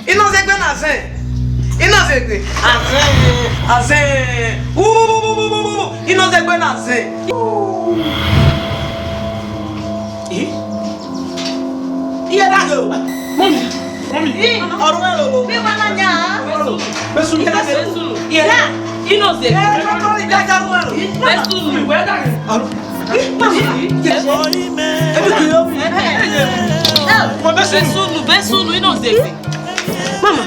Ino zegbe na zen. Ino zegbe. Azen. Ino zegbe na zen. Iye da go. Mami. Ọ̀run elo lo. Bi wa na nya. Besu ni da besu. Iye da. Ino zegbe. Ko ni da ja mo elo. Besu ni we da. Ọ̀run. Besunu, ino zegbe. Mama.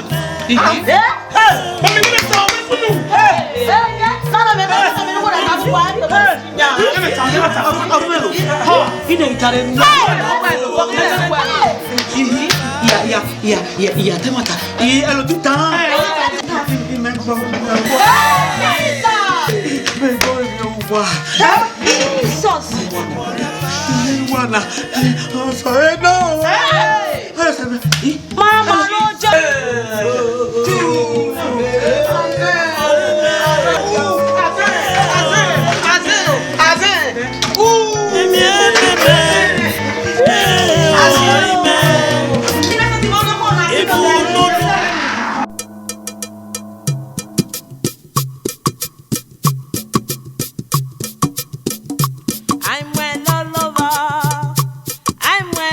Mama no I'm well all over. I'm well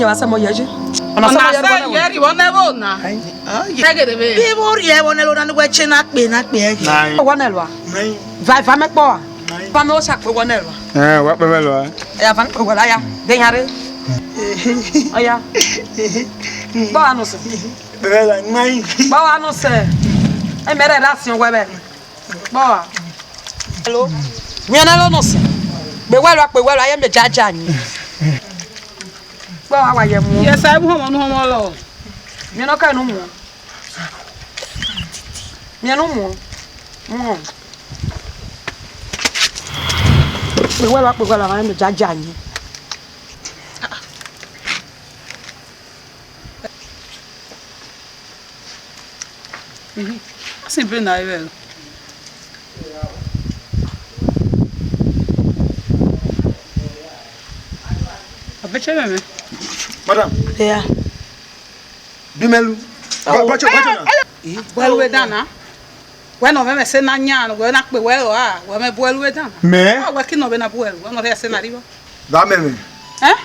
nya wasa mo yeje Ona yeri wona bo na. Tegede be bo ri e wona lo na ni we che na pe e. Wona lo. Va me po. Va me o sa pe wona lo. Wa pe lo. Ya van pe wala ya. De yare. Aya. Ba no se. Pe la nai. Ba no se. E mere relation we be. Ba. Hello. Mi na lo no se. Be welo aye me jaja ni. Ba wa ye mu. Yes, I ho mo lo. Mi no ka no mu. Mi no mu. Mo. Be welo aye me jaja ni. Sempre na velho. Abeche me. Madam. Yeah. Bimelu. Bacho na. Well we dana. We no me se na nya no we na pe we we me boelu we dana. Me? We ki no be na boelu. We no re se na ribo. Da me. Eh?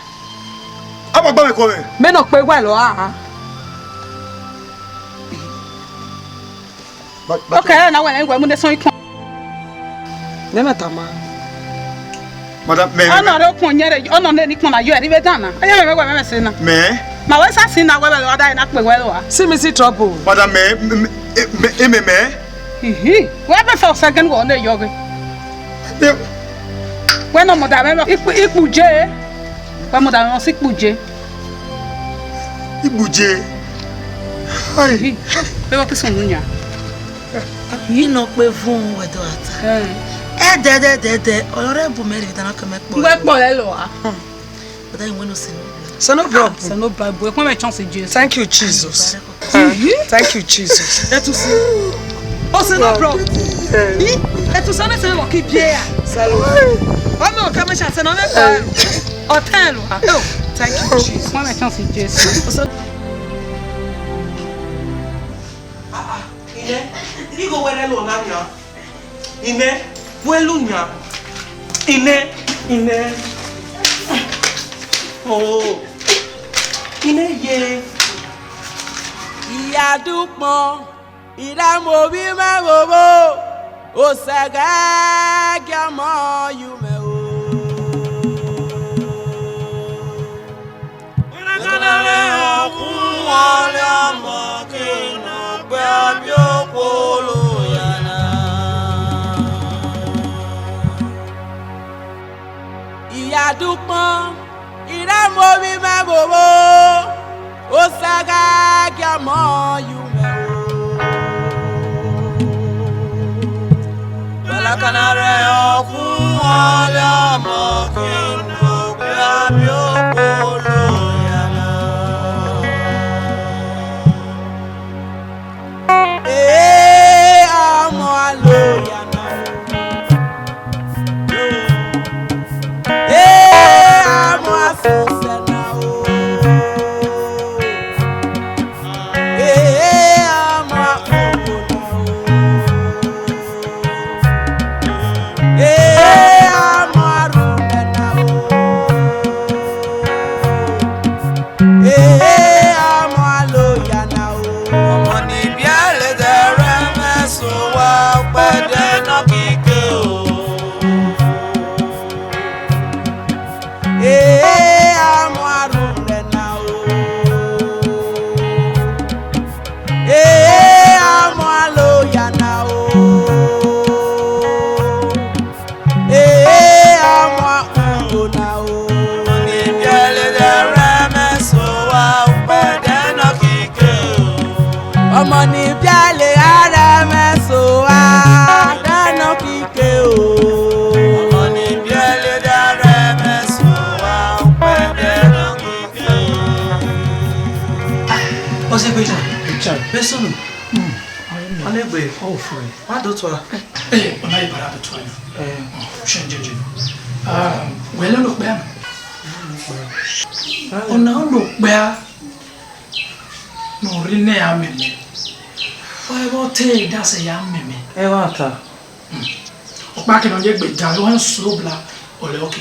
Aba gba me ko me. Me no pe we lo Okay, na we mu de so ikon. Ne metama. Madam me. Ona re kun nyere, ona ne ni kun na yo eri be dana. Aye me se na. Me? Ma we sa sin na we lo da na pe we lo. See me see trouble. Madam me. Hihi. We be for second go na yo ge. We no mo da me ipu je. We mo da no si ipu je. Ibuje. Ai. Be wa peso nunya. You know, we phone with that. Eh, already bu married and I come back. We lo. But I want to say so no problem. So no Bible. Come chance Jesus. Thank you, Jesus. Thank you, Jesus. Et tout ça. Oh, c'est no problem. Et tout ça, c'est le qui bien. Salut. Oh non, comme ça, c'est non mais hôtel. Oh, thank you, Jesus. Come chance Jesus. You go where alone now. Ine, Welunya. Ine. Oh. Ine ye. Iya dupon, ira mo bi me bobo. O sega gamo you me o. Una kana le ku wale amo ke no gba bi opolo yana. Iya dupon, ira mo bi me bobo. O saga gamo you me o. Bala kanare oku wale amo kino gbabi opolo yana. Amo alo yana. Amo afuse na o. Personne. On est bien. Oh, frère. Pas de toi. Eh, on a eu parlé de toi. Change. Well, look bien. On a un look bien. Non, rien n'est à m'aimer. Ouais, bon, t'es dans ces yams, m'aimer. Eh, voilà. Au pas que l'on y ait bien, on a slow là. On est ok.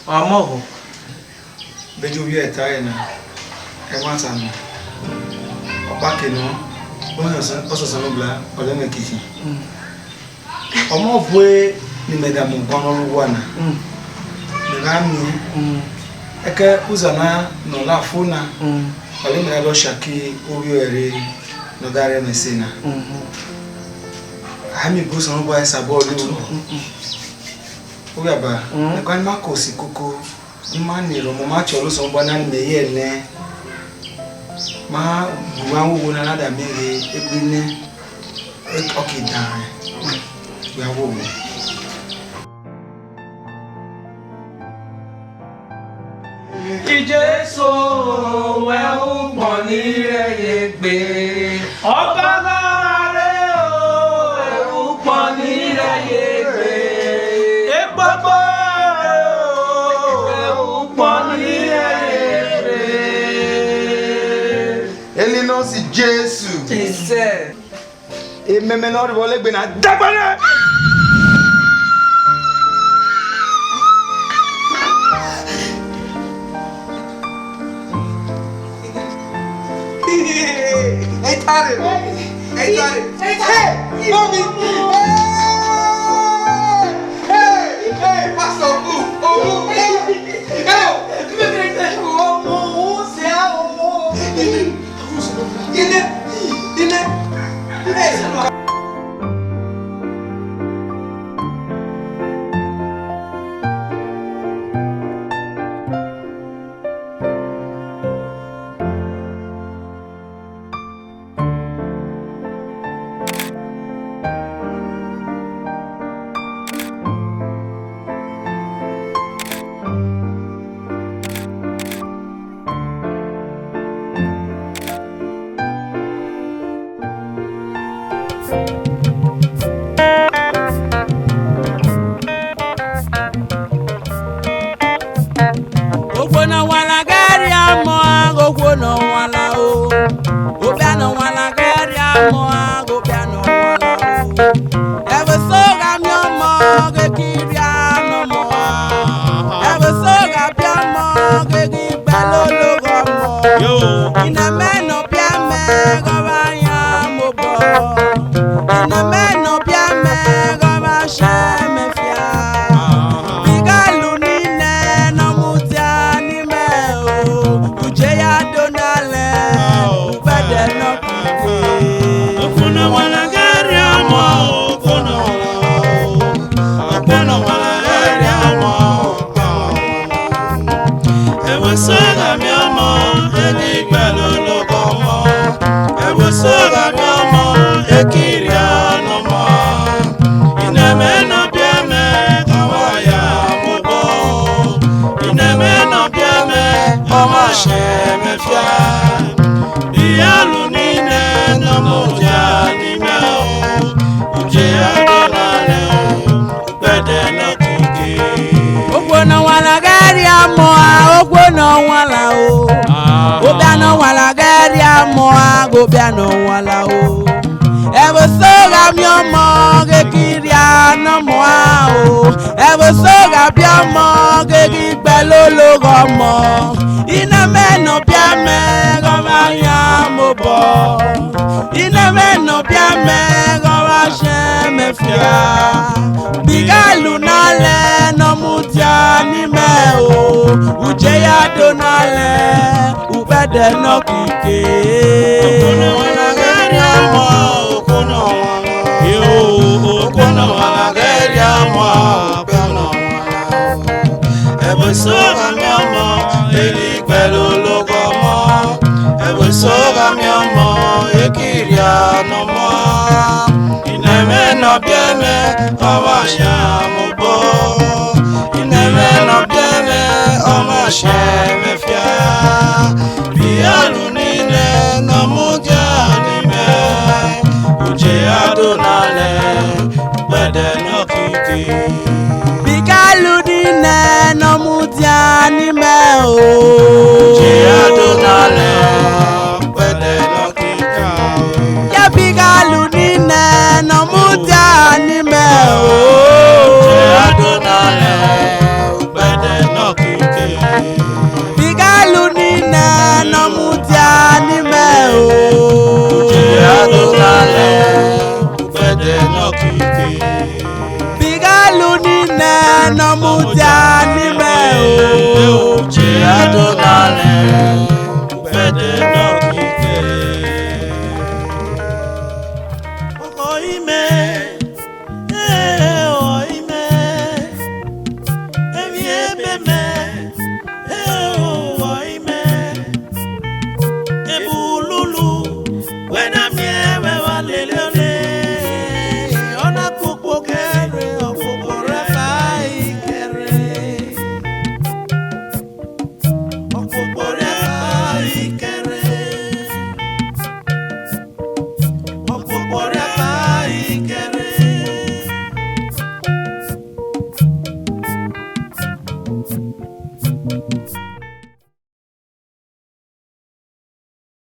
Ah, mort. Ben, je viens à taille, Kematano. Opa keno. Onye ososo no bla, ole me kifi. Omo vwe ni medamu kono luwana. Nami eke uzana no la funa. Ole me lo shaki obiere no dare mesena. Ami buso no boy sabolu. Oyaba, ne kwa makosi koko. Imani ro mo ma cholo so bona ni meye ne. Ma buwa wo na nada mere egbine okay dan. Ya wo. Ijeso we o pon ni reye gbe. Oba gare o we o pon ni reye gbe. E gbogbo we o pon ni reye gbe. Elino si Jesu. Ise. E meme no ri wole gbe na dagbare. Ehitare! Ehitare! Hey! Mommy! Hey! Pastor! Oh! Go piano wala o. Ever so mi omo ge kiria no mo o. Ever so bi omo ge ki pelo logo mo. Ina me no bia me go ma ya mo bo. Ina me no bia me go ma she me fia. Bigalu na le no mutia ni me o. Uje ya donale ubede no kike. Okono wala gari amo, okono wala. Yo, okono wala gari amo, okono wala. Ebe soga mi amo, eli pẹ̀lú logo mo. Ebe soga mi amo, ekiri ano mo. Ineme no bieme, ọmọ ṣe mo bo. Ineme no bieme, ọmọ ṣe me fia. Bialu nile no muja ni me. Uje adonale, bede no kiki. Bigalu nile no muja ni me o. Uje adonale, bede no kika. Ya bigalu nile no muja ni me o. Uje adonale, bede no kiki. Bigalu nile no muja no mutia ni me o che adonale pede no kike oime oime evie beme oime ebululu wena miewe walelele ona kupo kere okupora fai kere okupora fai kere okupora fai kere